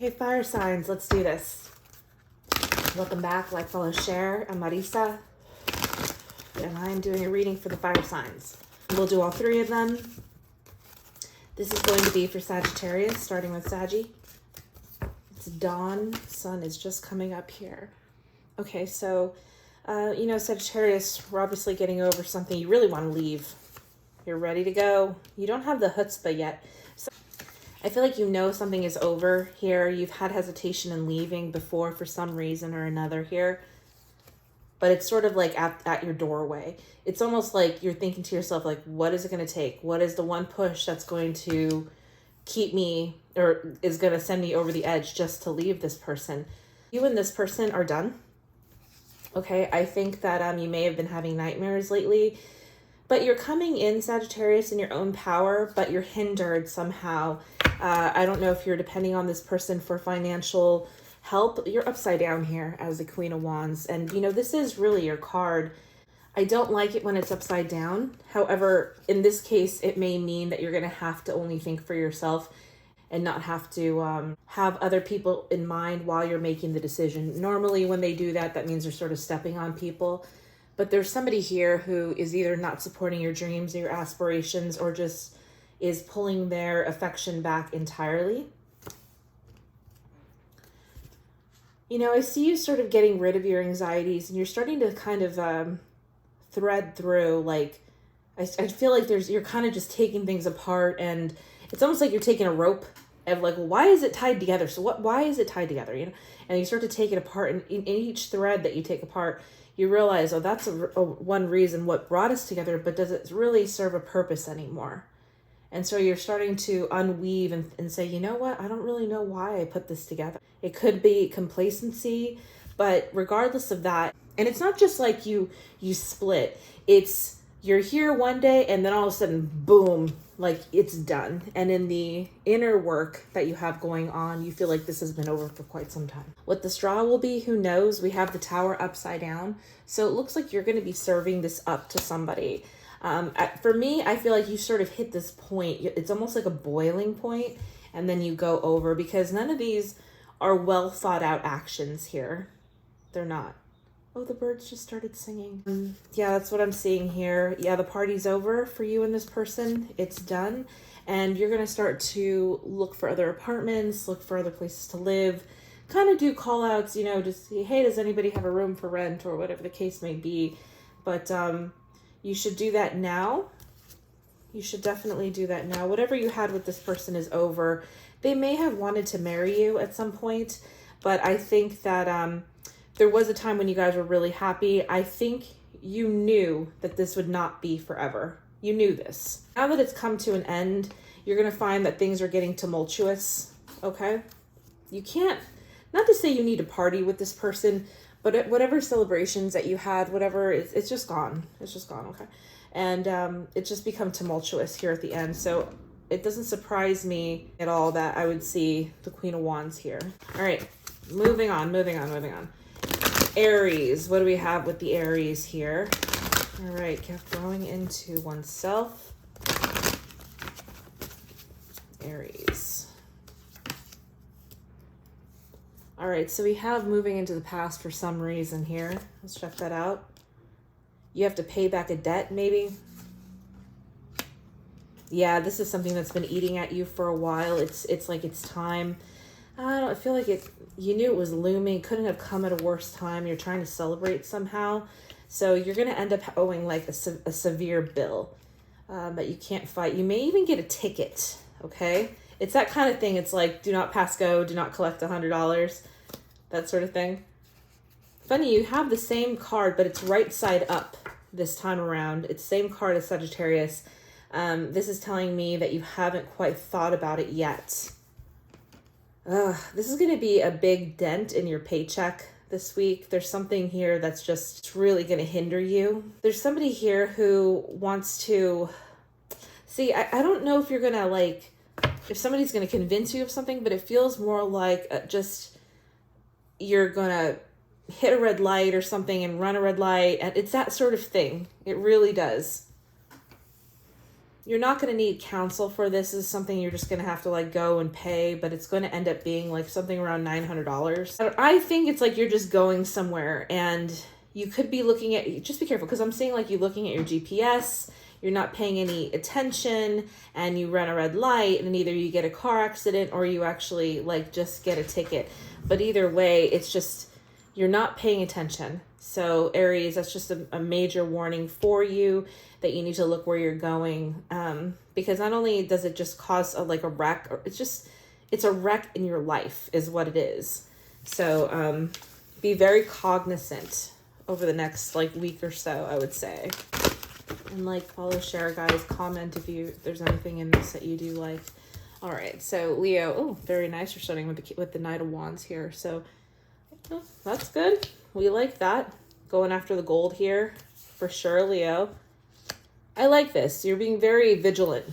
Hey, fire signs, let's do this. Welcome back, like, follow, share. I'm Marisa, and I'm doing a reading for the fire signs. We'll do all three of them. This is going to be for Sagittarius, starting with Saggy. It's dawn, sun is just coming up here. Okay, so, Sagittarius, we're obviously getting over something. You really want to leave. You're ready to go. You don't have the chutzpah yet. I feel like you know something is over here. You've had hesitation in leaving before for some reason or another here. But it's sort of like at your doorway. It's almost like you're thinking to yourself, like, what is it going to take? What is the one push that's going to keep me or is going to send me over the edge just to leave this person? You and this person are done. Okay, I think that you may have been having nightmares lately. But you're coming in, Sagittarius, in your own power, but you're hindered somehow. I don't know if you're depending on this person for financial help. You're upside down here as the Queen of Wands. And, this is really your card. I don't like it when it's upside down. However, in this case, it may mean that you're going to have to only think for yourself and not have to have other people in mind while you're making the decision. Normally, when they do that, that means they're sort of stepping on people. But there's somebody here who is either not supporting your dreams or your aspirations or just is pulling their affection back entirely. I see you sort of getting rid of your anxieties and you're starting to kind of thread through, like, I feel like you're kind of just taking things apart, and it's almost like you're taking a rope of like, well, why is it tied together? So why is it tied together? And you start to take it apart, and in each thread that you take apart, you realize, oh, that's a one reason what brought us together, but does it really serve a purpose anymore? And so you're starting to unweave and say, you know what? I don't really know why I put this together. It could be complacency, but regardless of that, and it's not just like you split. It's you're here one day and then all of a sudden, boom, like it's done. And in the inner work that you have going on, you feel like this has been over for quite some time. What the straw will be, who knows? We have the Tower upside down. So it looks like you're going to be serving this up to somebody. For me, I feel like you sort of hit this point. It's almost like a boiling point, and then you go over, because none of these are well thought out actions here. They're not. Oh, the birds just started singing. Yeah, that's what I'm seeing here. Yeah, the party's over for you and this person. It's done. And you're going to start to look for other apartments, look for other places to live, kind of do call outs, just say, hey, does anybody have a room for rent, or whatever the case may be. But you should do that now. You should definitely do that now. Whatever you had with this person is over. They may have wanted to marry you at some point, but I think that there was a time when you guys were really happy. I think you knew that this would not be forever. You knew this. Now that it's come to an end, you're going to find that things are getting tumultuous, okay? You can't, not to say you need to party with this person, but whatever celebrations that you had, whatever, it's just gone. It's just gone, okay? And it's just become tumultuous here at the end. So it doesn't surprise me at all that I would see the Queen of Wands here. All right, moving on. Aries, what do we have with the Aries here? All right, growing into oneself. Aries. All right, so we have moving into the past for some reason here. Let's check that out. You have to pay back a debt, maybe. Yeah, this is something that's been eating at you for a while. It's like it's time. I feel like you knew it was looming. Couldn't have come at a worse time. You're trying to celebrate somehow. So you're going to end up owing like a severe bill that you can't fight. You may even get a ticket, okay? It's that kind of thing. It's like, do not pass go, do not collect $100, that sort of thing. Funny, you have the same card, but it's right side up this time around. It's the same card as Sagittarius. This is telling me that you haven't quite thought about it yet. This is going to be a big dent in your paycheck this week. There's something here that's just really going to hinder you. There's somebody here who wants to... See, I don't know if you're going to if somebody's going to convince you of something, but it feels more like just you're going to hit a red light or something and run a red light. And it's that sort of thing. It really does. you're not going to need counsel for this. This is something you're just going to have to like go and pay, but it's going to end up being like something around $900. I think it's like you're just going somewhere and you could be looking at, just be careful, because I'm seeing like you looking at your GPS, you're not paying any attention, and you run a red light, and either you get a car accident or you actually like just get a ticket. But either way, it's just, you're not paying attention. So Aries, that's just a major warning for you that you need to look where you're going. Because not only does it just cause like a wreck, or it's a wreck in your life is what it is. So be very cognizant over the next like week or so, I would say. And like, follow, share, guys, comment if there's anything in this that you do like. All right, so Leo, oh, very nice. We're starting with the Knight of Wands here. So oh, that's good. We like that. Going after the gold here for sure, Leo. I like this. You're being very vigilant.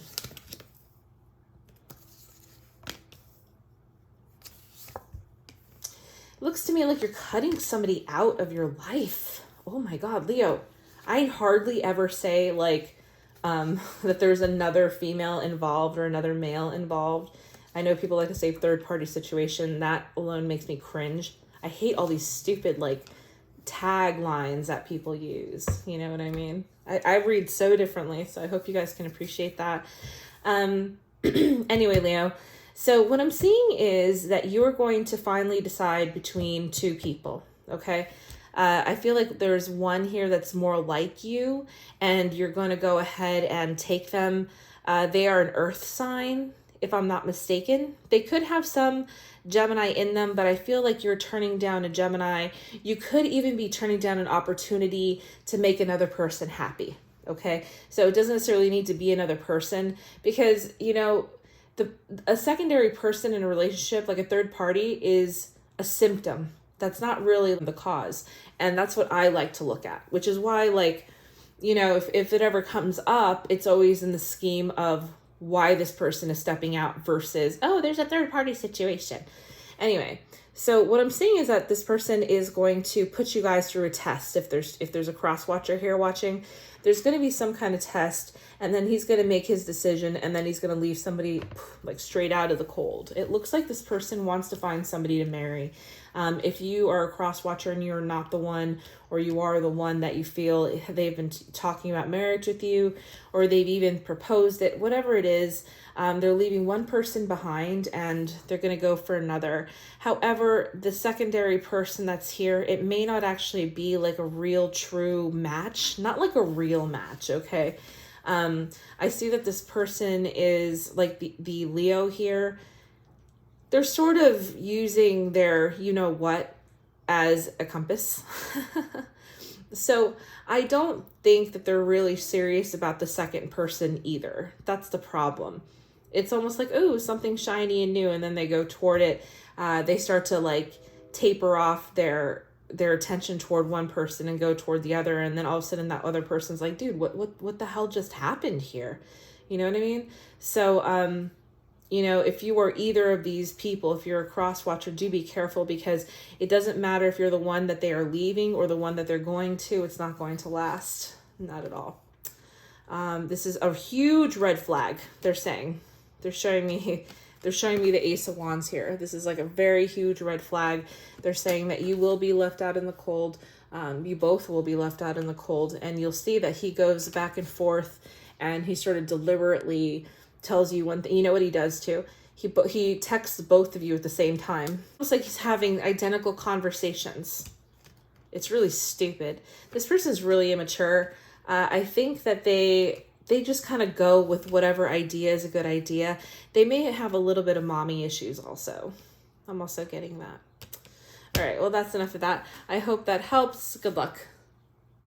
Looks to me like you're cutting somebody out of your life. Oh my God, Leo. I hardly ever say like that there's another female involved or another male involved. I know people like to say third party situation. That alone makes me cringe. I hate all these stupid like taglines that people use. You know what I mean? I read so differently, so I hope you guys can appreciate that. Anyway, Leo. So what I'm seeing is that you're going to finally decide between two people, okay? I feel like there's one here that's more like you, and you're going to go ahead and take them. They are an earth sign, if I'm not mistaken. They could have some Gemini in them, but I feel like you're turning down a Gemini. You could even be turning down an opportunity to make another person happy, okay? So it doesn't necessarily need to be another person, because, you know, a secondary person in a relationship, like a third party, is a symptom. That's not really the cause. And that's what I like to look at, which is why, like, you know, if it ever comes up, it's always in the scheme of why this person is stepping out versus, oh, there's a third party situation. Anyway, so what I'm seeing is that this person is going to put you guys through a test. If there's a cross watcher here watching, there's going to be some kind of test, and then he's going to make his decision, and then he's going to leave somebody like straight out of the cold. It looks like this person wants to find somebody to marry. If you are a cross watcher and you're not the one, or you are the one that you feel they've been talking about marriage with you, or they've even proposed it, whatever it is, they're leaving one person behind and they're going to go for another. However, the secondary person that's here, it may not actually be like a real true match, not like a real match, okay? I see that this person is like the Leo here. They're sort of using their you-know-what as a compass. So I don't think that they're really serious about the second person either. That's the problem. It's almost like, oh, something shiny and new, and then they go toward it. They start to like taper off their attention toward one person and go toward the other, and then all of a sudden that other person's like, dude, what the hell just happened here? You know what I mean? So you know, if you are either of these people, if you're a cross watcher, do be careful, because it doesn't matter if you're the one that they are leaving or the one that they're going to. It's not going to last. Not at all. This is a huge red flag. They're saying, they're showing me the Ace of Wands here. This is like a very huge red flag. They're saying that you will be left out in the cold. You both will be left out in the cold, and you'll see that he goes back and forth, and he sort of deliberately tells you one thing. You know what he does too? He texts both of you at the same time. It's like he's having identical conversations. It's really stupid. This person's really immature. I think that they just kind of go with whatever idea is a good idea. They may have a little bit of mommy issues also. I'm also getting that. All right, well, that's enough of that. I hope that helps. Good luck.